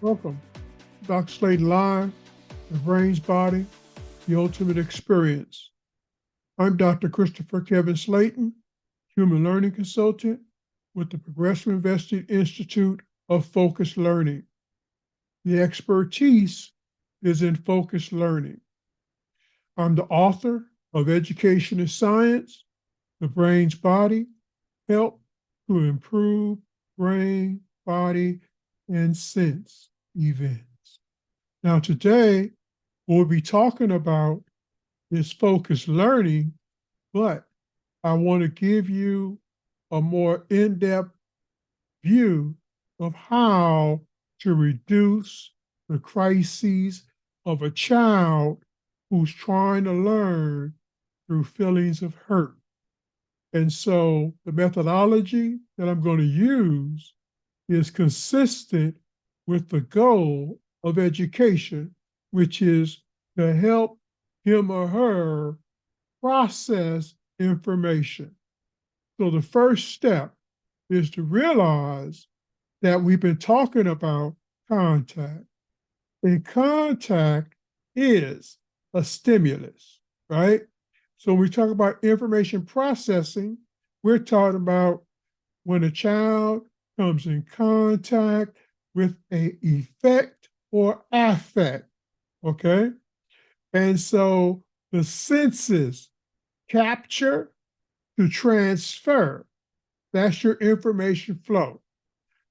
Welcome to Dr. Slaton Live, the brain's body, the ultimate experience. I'm Dr. Christopher Kevin Slaton, human learning consultant with the Progressive Investing Institute of Focused Learning. The expertise is in focused learning. I'm the author of Education is Science, the brain's body, help to improve brain, body, and sense events. Now, today, what we'll be talking about is focused learning, but I want to give you a more in-depth view of how to reduce the crises of a child who's trying to learn through feelings of hurt. And so the methodology that I'm going to use is consistent with the goal of education, which is to help him or her process information. So the first step is to realize that we've been talking about contact, and contact is a stimulus, right? So when we talk about information processing, we're talking about when a child comes in contact with an effect or affect, okay? And so the senses capture to transfer. That's your information flow.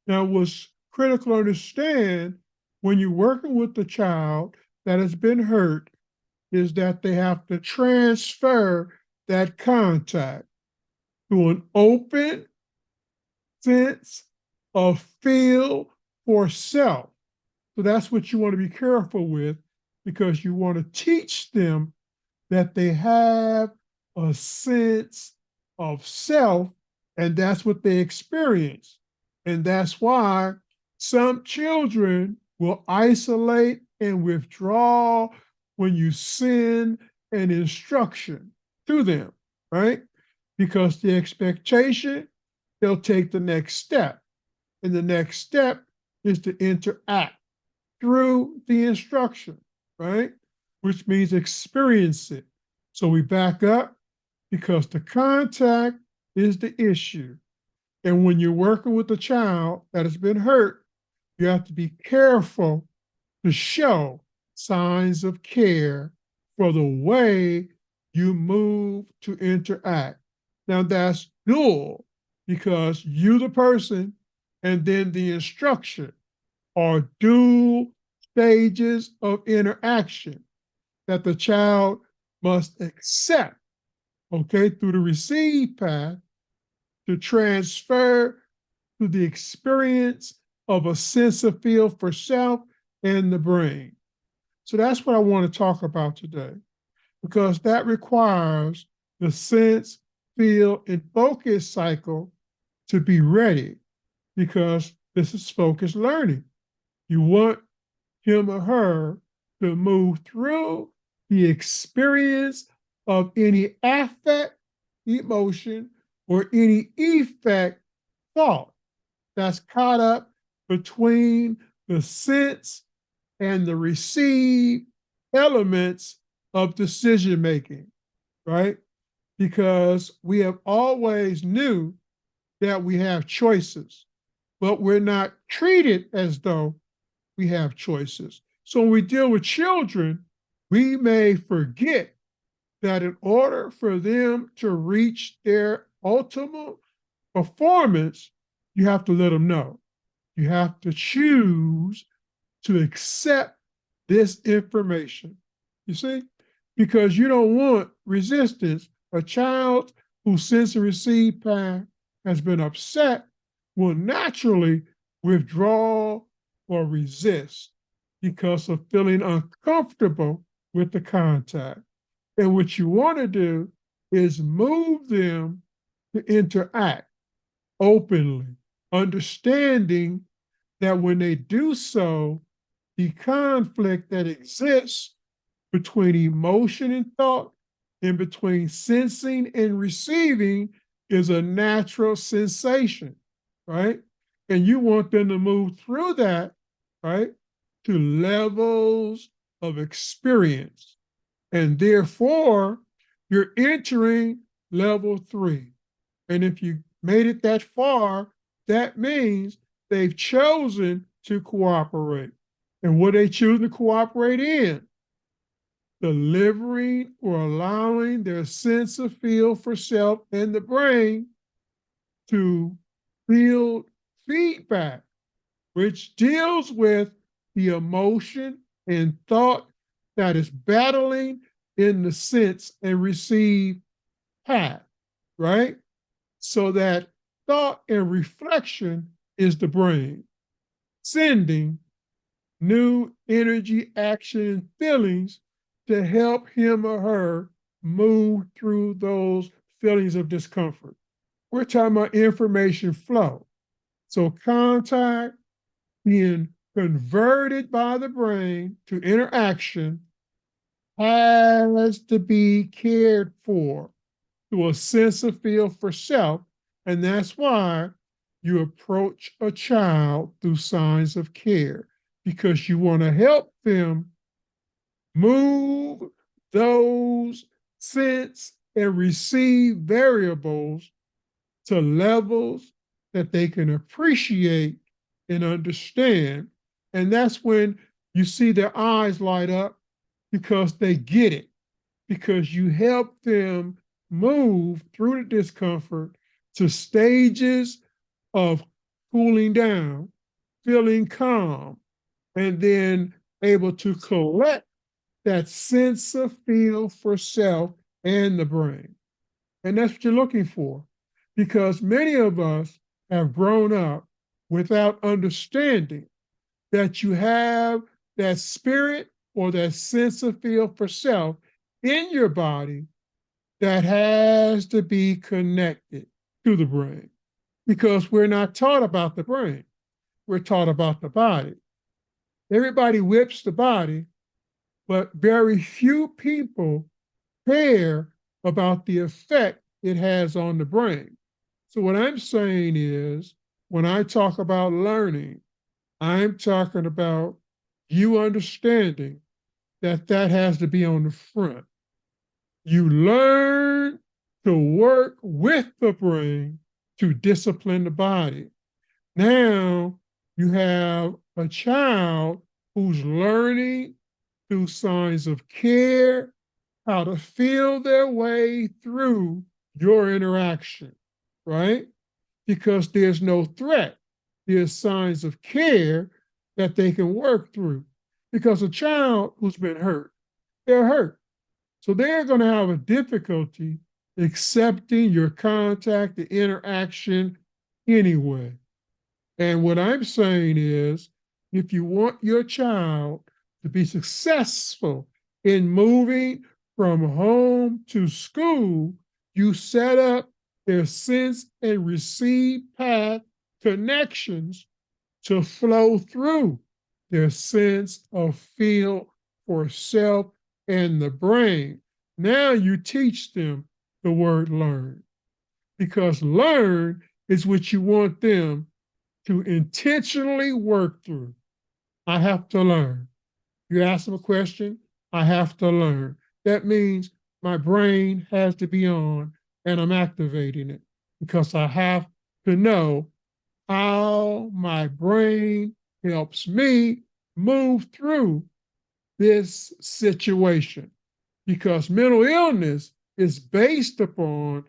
Now, what's critical to understand when you're working with the child that has been hurt is that they have to transfer that contact to an open sense of feel for self. So that's what you want to be careful with, because you want to teach them that they have a sense of self, and that's what they experience. And that's why some children will isolate and withdraw when you send an instruction to them, right? Because the expectation, they'll take the next step. And the next step is to interact through the instruction, right? Which means experience it. So we back up because the contact is the issue. And when you're working with a child that has been hurt, you have to be careful to show signs of care for the way you move to interact. Now that's dual, because you, the person, and then the instruction are dual stages of interaction that the child must accept, okay, through the receive path to transfer to the experience of a sense of feel for self and the brain. So that's what I want to talk about today, because that requires the sense, feel, and focus cycle to be ready, because this is focused learning. You want him or her to move through the experience of any affect, emotion, or any effect, thought that's caught up between the sense and the receive elements of decision making, right? Because we have always knew that we have choices, but we're not treated as though we have choices. So when we deal with children, we may forget that in order for them to reach their ultimate performance, you have to let them know. You have to choose to accept this information. You see? Because you don't want resistance. A child whose sense and receive path has been upset will naturally withdraw or resist because of feeling uncomfortable with the contact. And what you want to do is move them to interact openly, understanding that when they do so, the conflict that exists between emotion and thought and between sensing and receiving is a natural sensation, right? And you want them to move through that, right? to levels of experience. And therefore, you're entering level 3. And if you made it that far, that means they've chosen to cooperate. And what they choose to cooperate in? Delivering or allowing their sense of feel for self and the brain to build feedback, which deals with the emotion and thought that is battling in the sense and receive path, right? So that thought and reflection is the brain, sending new energy, action, and feelings to help him or her move through those feelings of discomfort. We're talking about information flow. So contact being converted by the brain to interaction has to be cared for to a sense of feel for self. And that's why you approach a child through signs of care, because you want to help them move those sense and receive variables to levels that they can appreciate and understand. And that's when you see their eyes light up because they get it, because you help them move through the discomfort to stages of cooling down, feeling calm, and then able to collect that sense of feel for self and the brain. And that's what you're looking for, because many of us have grown up without understanding that you have that spirit or that sense of feel for self in your body that has to be connected to the brain, because we're not taught about the brain. We're taught about the body. Everybody whips the body, but very few people care about the effect it has on the brain. So what I'm saying is, when I talk about learning, I'm talking about you understanding that that has to be on the front. You learn to work with the brain to discipline the body. Now you have a child who's learning through signs of care how to feel their way through your interaction, right? Because there's no threat. There's signs of care that they can work through. Because a child who's been hurt, they're hurt. So they're going to have a difficulty accepting your contact, the interaction anyway. And what I'm saying is, if you want your child to be successful in moving from home to school, you set up their sense and receive path connections to flow through their sense of feel for self and the brain. Now you teach them the word learn, because learn is what you want them to intentionally work through. I have to learn. You ask them a question, I have to learn. That means my brain has to be on and I'm activating it, because I have to know how my brain helps me move through this situation. Because mental illness is based upon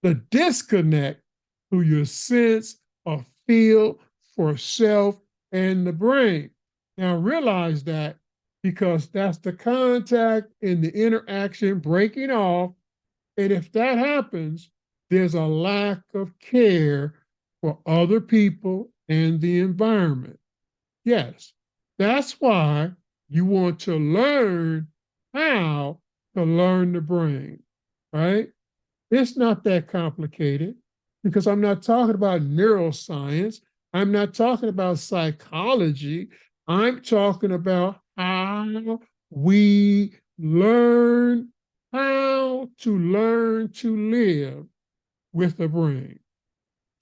the disconnect through your sense of feel for self and the brain. Now realize that, because that's the contact and the interaction breaking off. And if that happens, there's a lack of care for other people and the environment. Yes, that's why you want to learn how to learn the brain, right? It's not that complicated, because I'm not talking about neuroscience. I'm not talking about psychology. I'm talking about how we learn how to learn to live with the brain.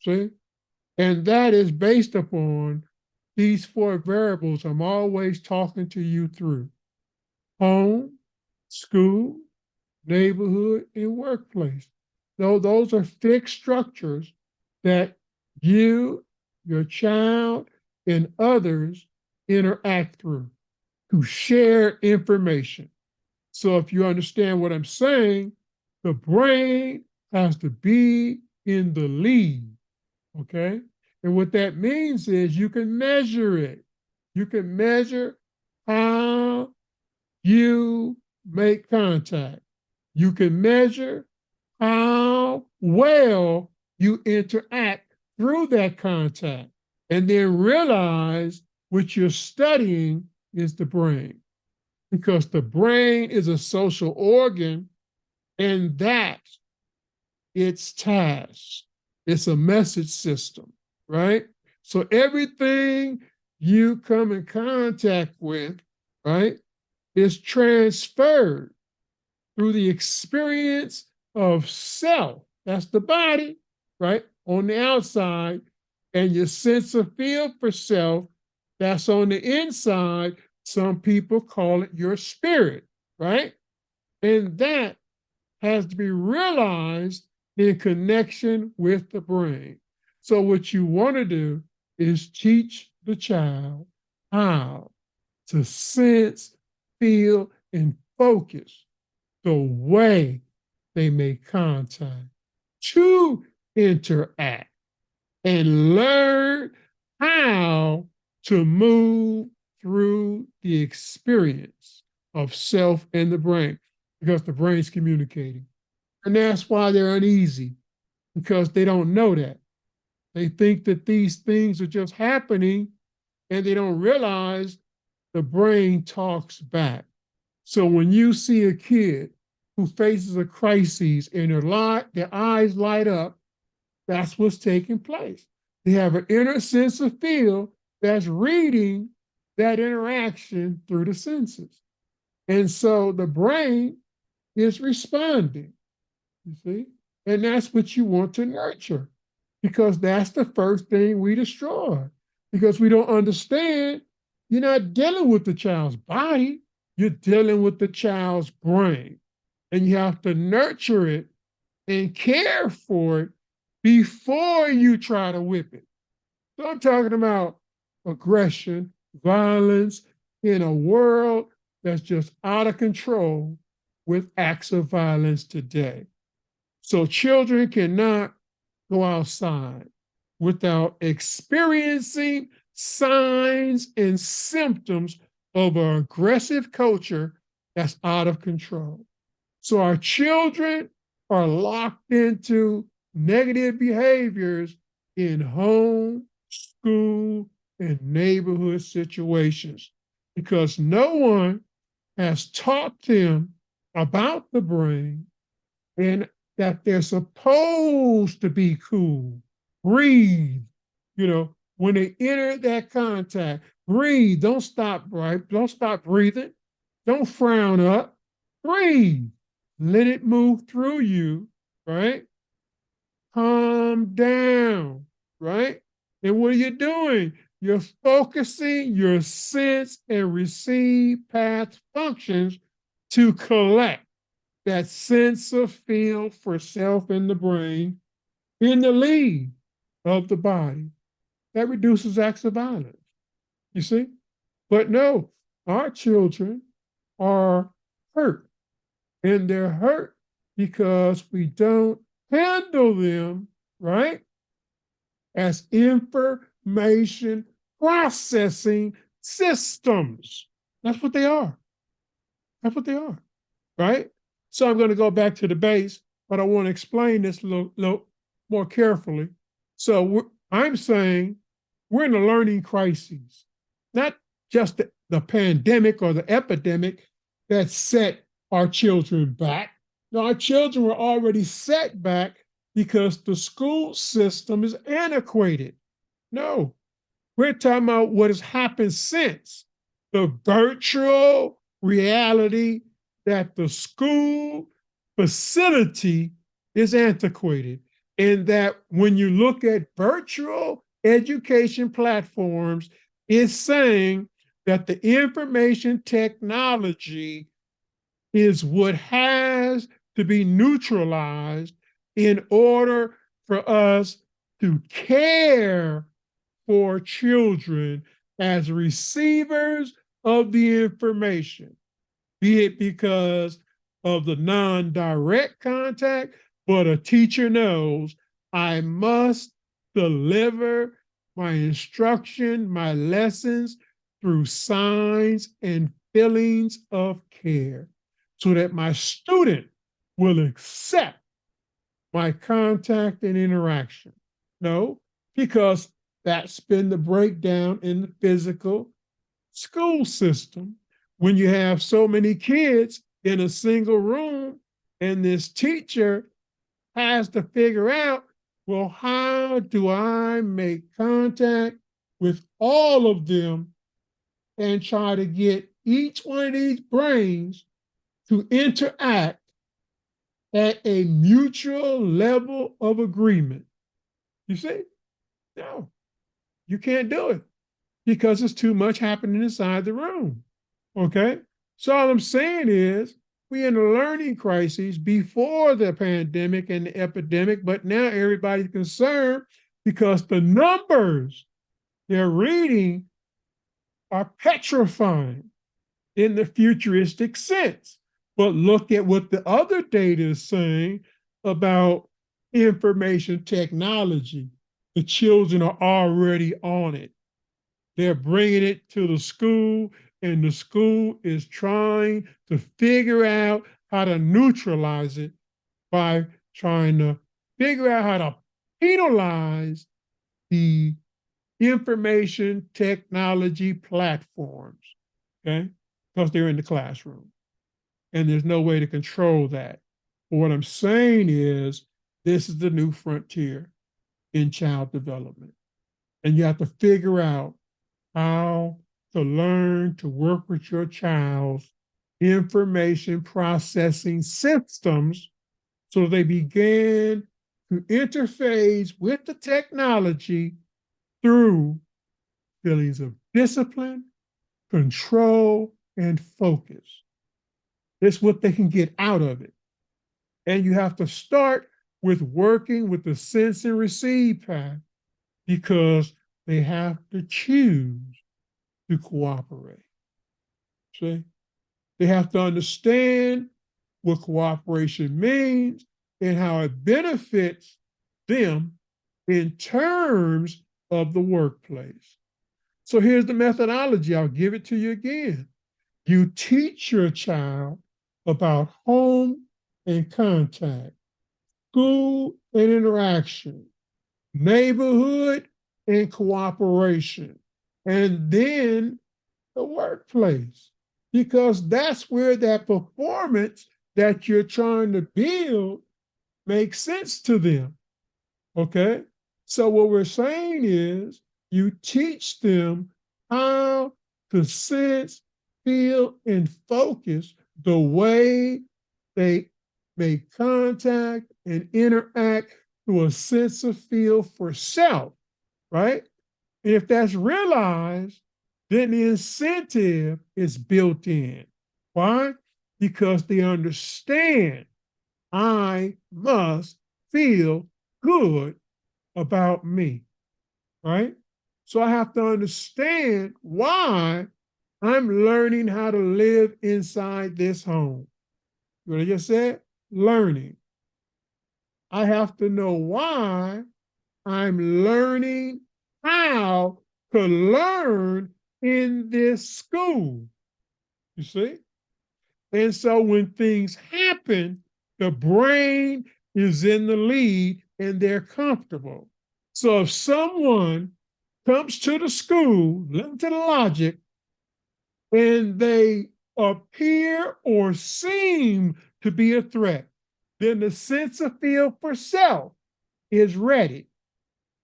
See? And that is based upon these four variables I'm always talking to you through: home, school, neighborhood, and workplace. So those are fixed structures that you, your child, and others interact through to share information. So if you understand what I'm saying, the brain has to be in the lead, okay? And what that means is you can measure it. You can measure how you make contact. You can measure how well you interact through that contact, and then realize what you're studying is the brain, because the brain is a social organ, and that's its task. It's a message system, right? So everything you come in contact with, right, is transferred through the experience of self. That's the body, right, on the outside, and your sense of feel for self, that's on the inside. Some people call it your spirit, right? And that has to be realized in connection with the brain. So what you want to do is teach the child how to sense, feel, and focus the way they make contact, to interact, and learn how to move through the experience of self and the brain, because the brain's communicating. And that's why they're uneasy, because they don't know that. They think that these things are just happening, and they don't realize the brain talks back. So when you see a kid who faces a crisis and their eyes light up, that's what's taking place. They have an inner sense of feel that's reading that interaction through the senses. And so the brain is responding, you see? And that's what you want to nurture, because that's the first thing we destroy. Because we don't understand, you're not dealing with the child's body, you're dealing with the child's brain. And you have to nurture it and care for it before you try to whip it. So I'm talking about aggression, violence in a world that's just out of control with acts of violence today. So children cannot go outside without experiencing signs and symptoms of an aggressive culture that's out of control. So our children are locked into negative behaviors in home, school, and neighborhood situations, because no one has taught them about the brain, and that they're supposed to be cool, breathe, when they enter that contact, breathe, don't stop, right? Don't stop breathing, don't frown up, breathe, let it move through you, right? Calm down, right? And what are you doing? You're focusing your sense and receive path functions to collect that sense of feel for self in the brain in the lead of the body. That reduces acts of violence, you see? But no, our children are hurt, and they're hurt because we don't handle them, right, as information processing systems. That's what they are. That's what they are, right? So I'm going to go back to the base, but I want to explain this a little more carefully. So I'm saying we're in a learning crisis, not just the pandemic or the epidemic that set our children back. No, our children were already set back because the school system is antiquated. No, we're talking about what has happened since the virtual reality that the school facility is antiquated, and that when you look at virtual education platforms, It's saying that the information technology is what has to be neutralized in order for us to care for children as receivers of the information, be it because of the non-direct contact, but a teacher knows I must deliver my instruction, my lessons through signs and feelings of care so that my student will accept my contact and interaction. No, because that's been the breakdown in the physical school system when you have so many kids in a single room and this teacher has to figure out, well, how do I make contact with all of them and try to get each one of these brains to interact at a mutual level of agreement? You see? No, you can't do it because there's too much happening inside the room. Okay? So all I'm saying is we're in a learning crisis before the pandemic and the epidemic, but now everybody's concerned because the numbers they're reading are petrifying in the futuristic sense. But look at what the other data is saying about information technology. The children are already on it. They're bringing it to the school, and the school is trying to figure out how to neutralize it by trying to figure out how to penalize the information technology platforms, okay? Because they're in the classroom. And there's no way to control that. But what I'm saying is this is the new frontier in child development. And you have to figure out how to learn to work with your child's information processing systems so they begin to interface with the technology through feelings of discipline, control, and focus. It's what they can get out of it. And you have to start with working with the sense and receive path because they have to choose to cooperate. See? They have to understand what cooperation means and how it benefits them in terms of the workplace. So here's the methodology. I'll give it to you again. You teach your child about home and contact, school and interaction, neighborhood and cooperation, and then the workplace, because that's where that performance that you're trying to build makes sense to them. Okay? So, what we're saying is you teach them how to sense, feel, and focus the way they make contact and interact through a sense of feel for self, right? And if that's realized, then the incentive is built in. Why? Because they understand I must feel good about me, right? So I have to understand why I'm learning how to live inside this home. What I just said? Learning. I have to know why I'm learning how to learn in this school. You see? And so when things happen, the brain is in the lead and they're comfortable. So if someone comes to the school, listen to the logic, and they appear or seem to be a threat, then the sense of feel for self is ready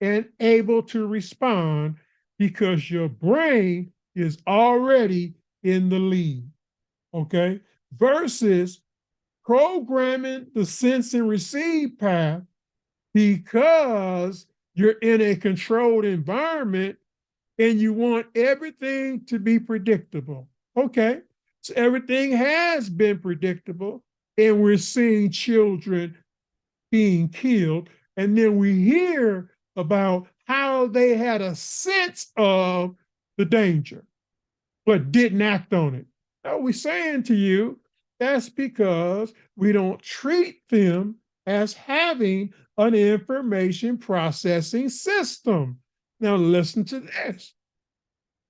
and able to respond because your brain is already in the lead. Okay? Versus programming the sense and receive path because you're in a controlled environment and you want everything to be predictable. Okay, so everything has been predictable, and we're seeing children being killed. And then we hear about how they had a sense of the danger, but didn't act on it. Now, we're saying to you, that's because we don't treat them as having an information processing system. Now, listen to this.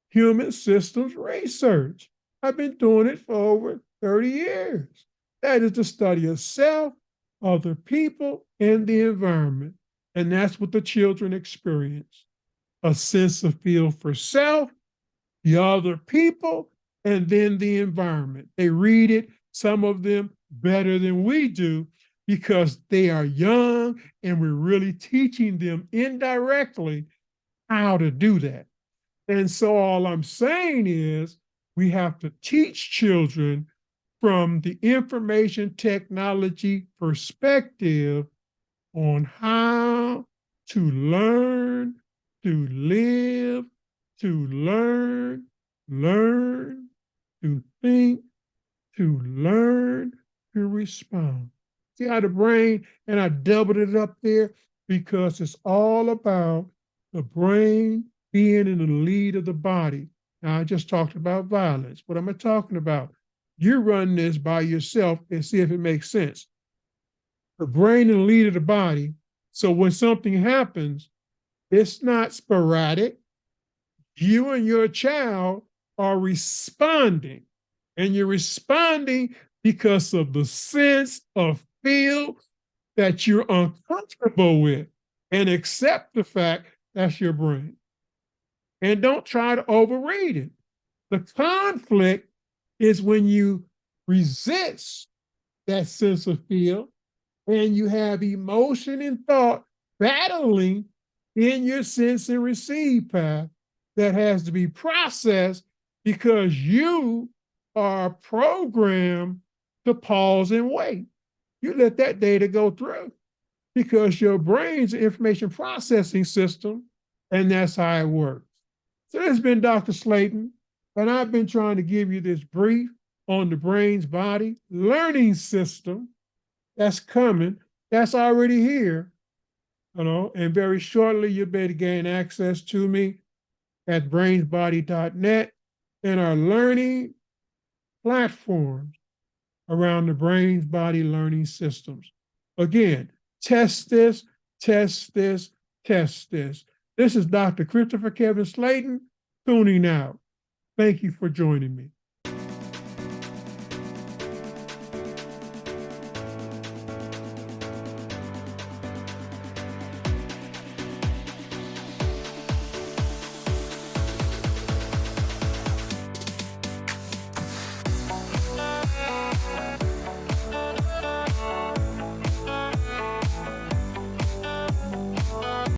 Human systems research. I've been doing it for over 30 years. That is the study of self, other people, and the environment. And that's what the children experience. A sense of feel for self, the other people, and then the environment. They read it, some of them better than we do, because they are young and we're really teaching them indirectly how to do that. And so all I'm saying is we have to teach children from the information technology perspective on how to learn, to live, to learn, to think, to learn, to respond. See how the brain, and I doubled it up there because it's all about the brain being in the lead of the body. Now, I just talked about violence. What am I talking about? You run this by yourself and see if it makes sense. The brain in the lead of the body. So when something happens, it's not sporadic. You and your child are responding, and you're responding because of the sense of feel that you're uncomfortable with, and accept the fact that's your brain. And don't try to overread it. The conflict is when you resist that sense of feel and you have emotion and thought battling in your sense and receive path that has to be processed because you are programmed to pause and wait. You let that data go through because your brain's an information processing system, and that's how it works. So this has been Dr. Slaton, and I've been trying to give you this brief on the brain's body learning system that's coming, that's already here, and very shortly you'll be able to gain access to me at brainsbody.net and our learning platforms around the brain's body learning systems. Again, test this, test this, test this. This is Dr. Christopher Kevin Slaton tuning out. Thank you for joining me.